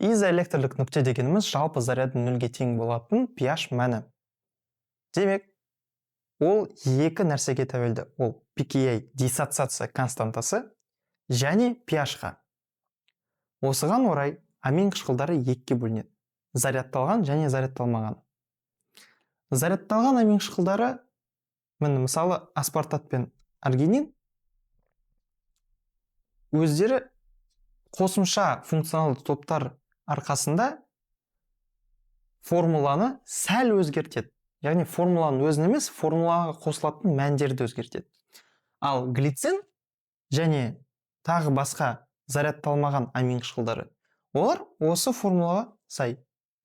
изоэлектрлік нүкте дегеніміз жалпы заряды нөлге тең болатын pH мәні. Демек, ол екі нәрсеге тәуелді. Ол pKa диссоциация константасы және pH-ға. Осыған орай амин қышқылдары екіге бөлінеді. Зарядталған және зарядталмаған. Зарядталған амин қышқылдары, мысалы, аспартат пен аргинин, өздері қосымша функционалды топтар арқасында формуланы сәл өзгертеді. Яғни формуланың өзін емес, формулаға қосылатын мәндерді өзгертеді. Ал глицин және тағы басқа зарядталмаған амин қышқылдары, олар осы формулаға сай.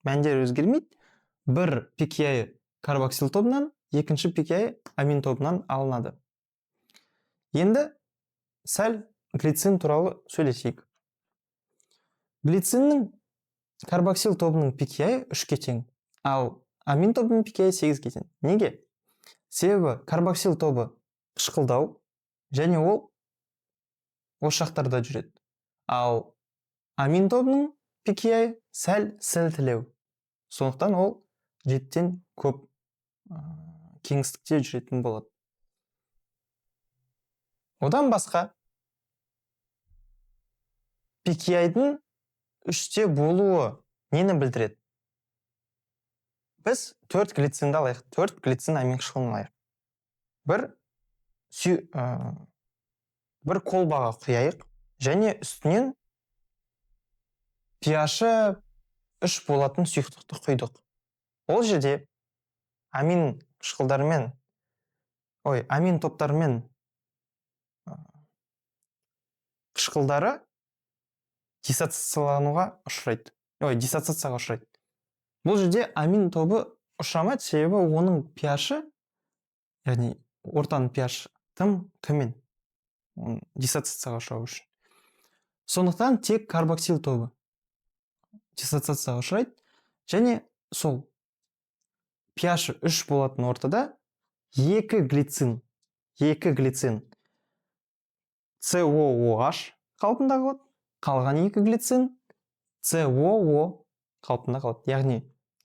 Мәндер өзгермейді. Бір pKa карбоксил тобынан, екінші pKa амин тобынан алынады. Енді сәл глицин туралы сөйлесейік. Глициннің карбоксил тобының pKa 3-ке тең, ал амин тобының pKa 8-ке тең. Неге? Себебі карбоксил тобы қышқылдау және ол осы жақтарда жүреді. Ал амин тобының pKa сәл сілтілеу. Сондықтан ол 7-тен көп кеңістікте жүретін болады. Одан басқа pKa-дің 3-те болуы нені білдіреді? Біз 4 глицинді алайық, 4 глицин амин қышқылын алайық. Бір колбаға құяйық және үстінен pH-ы 3 болатын сұйықтықты құйдық. Ол жерде амин қышқылдарымен, амин топтарымен қышқылдары диссоциацияға ұшырайды. Бұл жерде амин тобы ұшырамайды, себебі оның pH-ы, яғни ортаның pH тым төмен. Диссоциацияға ұшырау үшін. Сондықтан тек карбоксил тобы диссоциацияға ұшырайды және сол pH 3 болатын ортада екі глицин COOH қалпында қалады, қалған екі глицин COO қалпында қалады. Яғни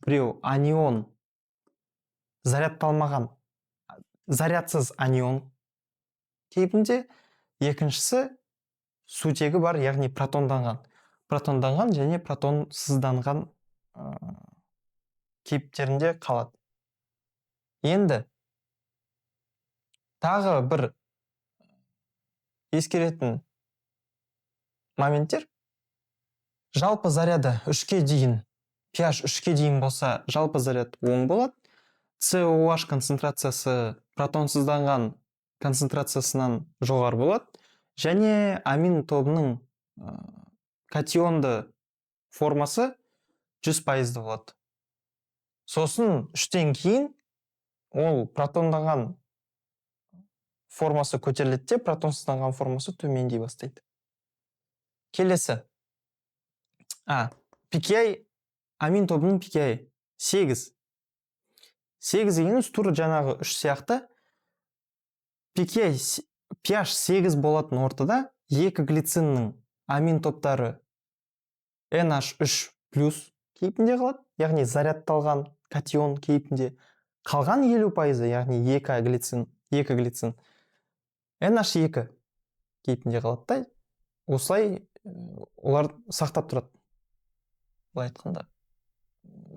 біреу анион, зарядталмаған, зарядсыз анион кейпінде, екіншісі сутегі бар, яғни протонданған және протонсызданған кейіптерінде қалады. Енді тағы бір ескеретін моменттер, жалпы заряды 3-ке дейін, pH 3-ке дейін болса, жалпы заряд 10 болады. COOH концентрациясы протонсызданған концентрациясынан жоғары болады. Және амин тобының катионды формасы 100% болады. Сосын 3-тен кейін ол протонданған формасы көтеріледі, протонсызданған формасы төмендей бастайды. Келесі. pKa, амин тобының pKa 8. 8 дегеніміз тура жаңағы 3 сияқты. pH 8 болатын ортада екі глициннің амин топтары NH3+ кейпінде қалады, яғни зарядталған катион кейпінде. Қалған 50%, яғни 2 глицин NH2 кейпінде қалады. Осылай олар сақтап тұрады. Былай айтқанда,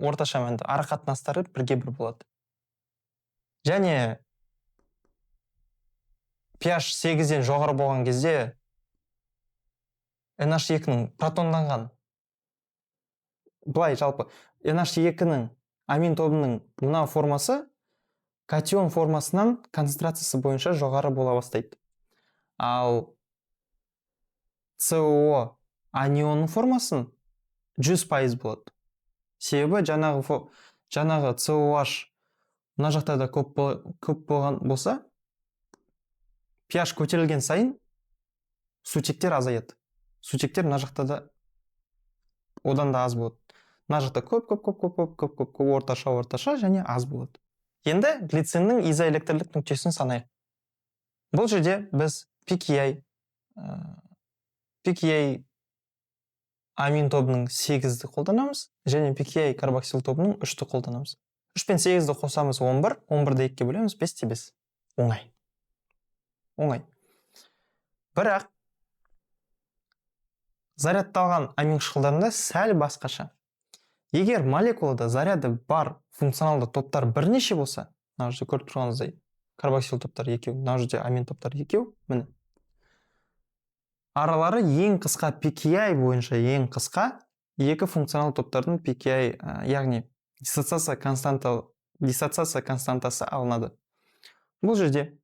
орташа мәнді арақатынастары бірге бір болады. Және pH 8-ден жоғары болған кезде NH2-ның протонданған, былай жалпы NH2-ның амин тобының мына формасы катион формасынан концентрациясы бойынша жоғары бола бастайды. Ал COO анионның формасын 100% болады. Себебі жаңағы COH мына жақтарда көп болған болса, pH көтерілген сайын сутектер азаяды. Сутектер мына жақтарда одан да аз болады. Мына жақта көп орташа және аз болады. Енді глициннің изоэлектрлік нүктесін санайық. Бұл жерде біз pKa амин тобының 8-ді қолданамыз, және pKi карбоксил тобының 3-ті қолданамыз. 3 пен 8-ді қосамыз 11, 11-ді 2-ге бөлеміз, 5-те 5. Оңай. Бірақ зарядталған амин қышқылдарында сәл басқаша. Егер молекулада заряды бар функционалды топтар бірнеше болса, мына жерде көріп тұрғаныңыздай, карбоксил топтары екеу, мына жерде амин топтары екеу, міне. Аралары ең қысқа pKi бойынша ең қысқа екі функционал топтардың pKi, яғни диссоциация константасы алынады. Бұл жерде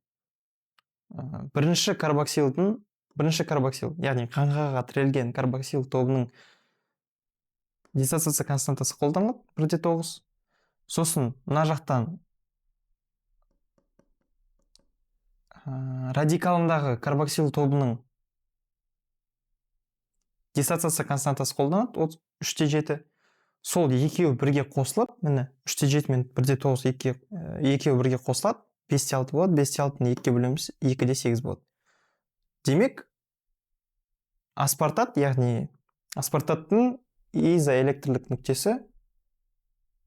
бірінші карбоксил, яғни қаңқаға тірелген карбоксил тобының диссоциация константасы қолданылып 1,9. Сосын мына жақтан радикалындағы карбоксил тобының диссоциация константасы қолданады 3,7. Сол екеуі бірге қосылып, міне 3,7 мен 1,9 екеуі бірге қосылады, 5,6 болады, 5,6-ны 2-ге бөлеміз, 2,8 болады. Демек, аспартат, яғни аспартаттың изоэлектрлік нүктесі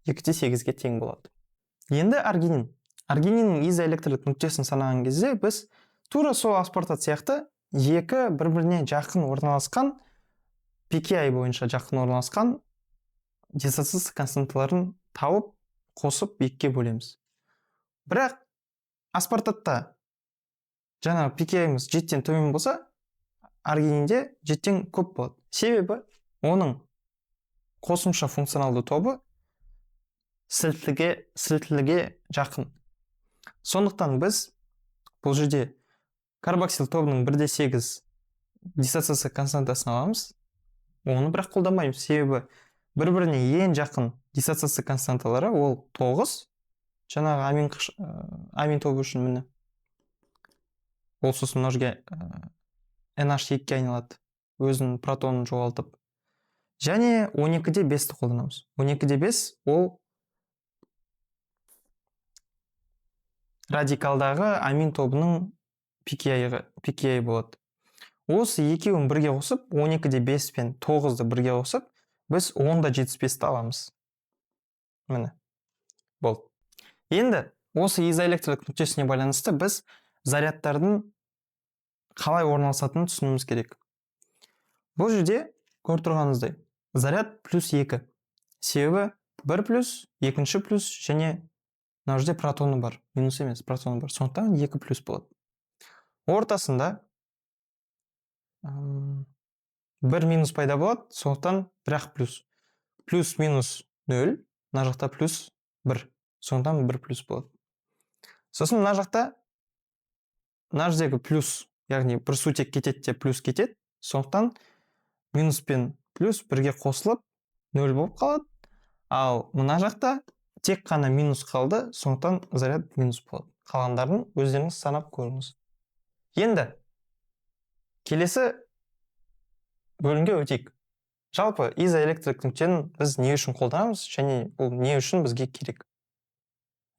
2,8-ге тең болады. Енді аргинин. Аргининнің изоэлектрлік нүктесін санаған кезде біз тура сол аспартат сияқты екі бір-біріне жақын орналасқан pKi бойынша жақын орналасқан диссоциация константаларын тауып, қосып 2-ге бөлеміз. Бірақ аспартатта жаңа pKi-міз 7-тен төмен болса, аргининде 7-тен көп болады. Себебі оның қосымша функционалды тобы сілтіліге жақын. Сондықтан біз бұл жерде карбоксил тобының 1,8 диссоциация константасын аламыз. Оны бірақ қолданбаймыз, себебі бір-біріне ең жақын диссоциация константалары ол 9, жаңағы амин тобы үшін міне. Ол сосын мына жерге NH2-ге айналады, өзінің протонын жоғалтып. Және 12-де 5-ті қолданамыз. 12-де 5 ол радикалдағы амин тобының pKi болады. Осы екеуін бірге қосып, 12-де 5 пен 9-ды бірге қосып, біз 10-да 75-ті аламыз. Міне, болды. Енді осы изоэлектрлік нүктесіне байланысты біз зарядтардың қалай орналасатынын түсінуіміз керек. Бұл жерде көріп тұрғаныңыздай, заряд плюс 2. Себебі 1 плюс, 2 плюс және мына жерде протоны бар. Минус емес, протоны бар. Сондықтан 2 плюс болады. Ортасында 1 минус пайда болады, сондықтан бірақ плюс. Плюс минус 0, мына жақта плюс 1. Сондықтан 1 плюс болады. Сосын мына жақта мына жердегі плюс, яғни бір сутек кетеді де плюс кетеді. Сондықтан минус пен плюс бірге қосылып 0 болып қалады. Ал мына жақта тек қана минус қалды, сондықтан заряд минус болады. Қалғандарын өздеріңіз санап көріңіз. Енді келесі бөлімге өтейік. Жалпы изоэлектрлік нүктені біз не үшін қолданамыз және ол не үшін бізге керек?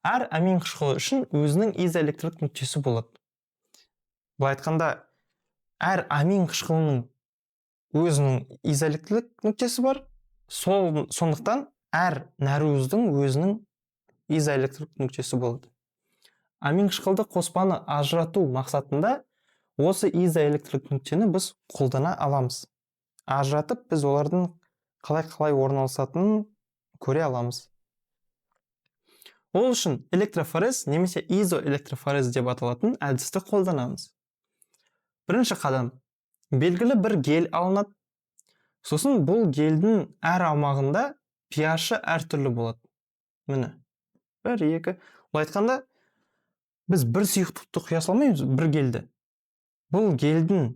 Әр амин қышқылы үшін өзінің изоэлектрлік нүктесі болады. Бұл айтқанда, әр амин қышқылының өзінің изоэлектрлік нүктесі бар. Сондықтан әр нәруыздың өзінің изоэлектрлік нүктесі болады. Амин қышқылды қоспаны ажырату мақсатында осы изоэлектрлік нүктені біз қолдана аламыз. Ажыратып, біз олардың қалай орналасатынын көре аламыз. Ол үшін электрофорез немесе изоэлектрофорез деп аталатын әдісті қолданамыз. Бірінші қадам, белгілі бір гель алынады. Сосын бұл гельдің әр аумағында pH-ы әртүрлі болады. Міне, 1, 2. Бұл айтқанда, біз бір сұйықтықты құя салмаймыз, бір гельді. Бұл гельдің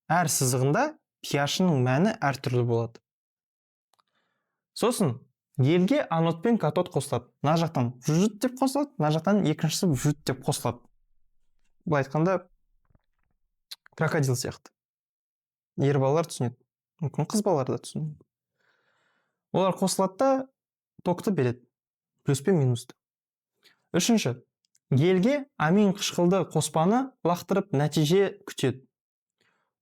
әр сызығында pH-ның мәні әртүрлі болады. Сосын гельге анод пен катод қосылады. Мына жақтан вжут деп қосылады, мына жақтан екіншісі вжут деп қосылады. Бұл айтқанда крокодил сияқты. Ер балалар түсінеді, мүмкін қыз балалар да түсінеді. Олар қосылады да токты береді, плюс пен минусты. Үшінші, гельге амин қышқылды қоспаны лақтырып нәтиже күтеді.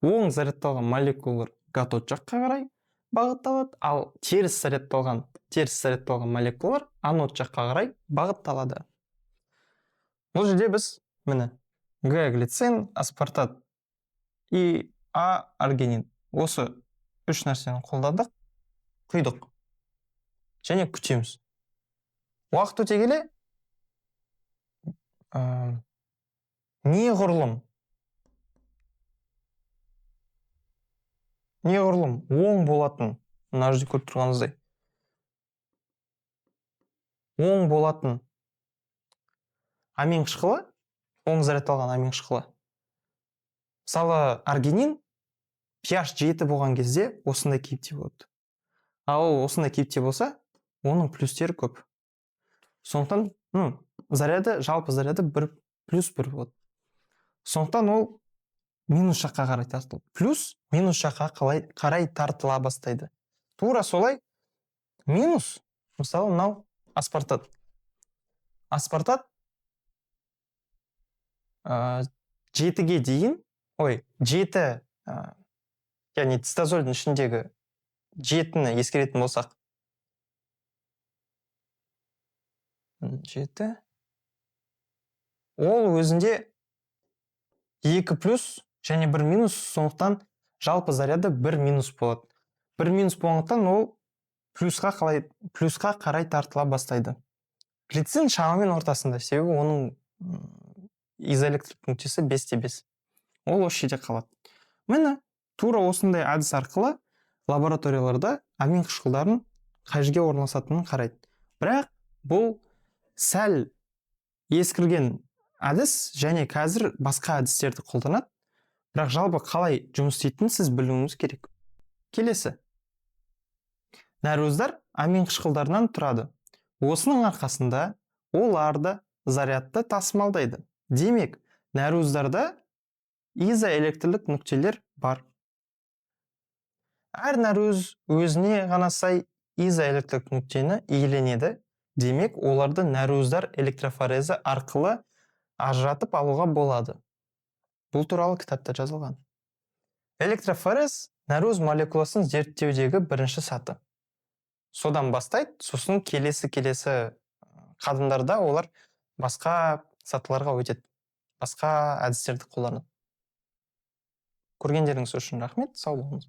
оң зарядталған молекулалар катод жаққа қарай бағытталады, ал теріс зарядталған молекулалар анод жаққа қарай бағытталады. Бұл жерде біз міне Г глицин, аспартат и А аргинин. Осы үш нәрсені қолдандық, құйдық және күтеміз. Уақыт өте келе неғұрлым оң болатын, мына жерде көріп тұрғаныңыздай, оң болатын амин қышқылы, оң зарядталған амин қышқылы, мысалы аргинин pH 7 болған кезде осындай кейіпте болады. Ал осындай кейіпте болса, оның плюстері көп. Сондықтан жалпы заряды 1+1 болады. Сондықтан ол минус жаққа қарай тартылады. Плюс минус жаққа қарай тартыла бастайды. Тура солай минус, мысалы мынау аспартат. Аспартат 7-ге дейін, 7, яғни цитозольдің ішіндегі 7-ні ескеретін болсақ, 7, ол өзінде 2+ және 1-, сондықтан жалпы заряды 1- болады. 1- болғандықтан ол плюсқа қарай тартыла бастайды. Глицин шамамен ортасында, себебі оның изоэлектрик нүктесі 5-5. Ол осы жерде қалады. Міне тура осындай әдіс арқылы лабораторияларда амин қышқылдарын қай жерге орналасатынын қарайды. Бірақ бұл сәл ескірген әдіс және қазір басқа әдістерді қолданады. Бірақ жалпы қалай жұмыс істейтінін сіз білуіңіз керек. Келесі. Нәруыздар амин қышқылдарынан тұрады. Осының арқасында оларды зарядты тасымалдайды. Демек, нәруыздарда изоэлектрлік нүктелер бар. Әр нәруыз өзіне ғана сай изоэлектрлік нүктені иеленеді. Демек, оларды нәруыздар электрофорезі арқылы ажыратып алуға болады. Бұл туралы кітапта жазылған. Электрофорез нәруыз молекуласын зерттеудегі бірінші саты. Содан бастайды, сосын келесі қадымдарда олар басқа сатыларға өтеді. Басқа әдістерді қолданады. Көргендеріңіз үшін рахмет, сау болыңыз.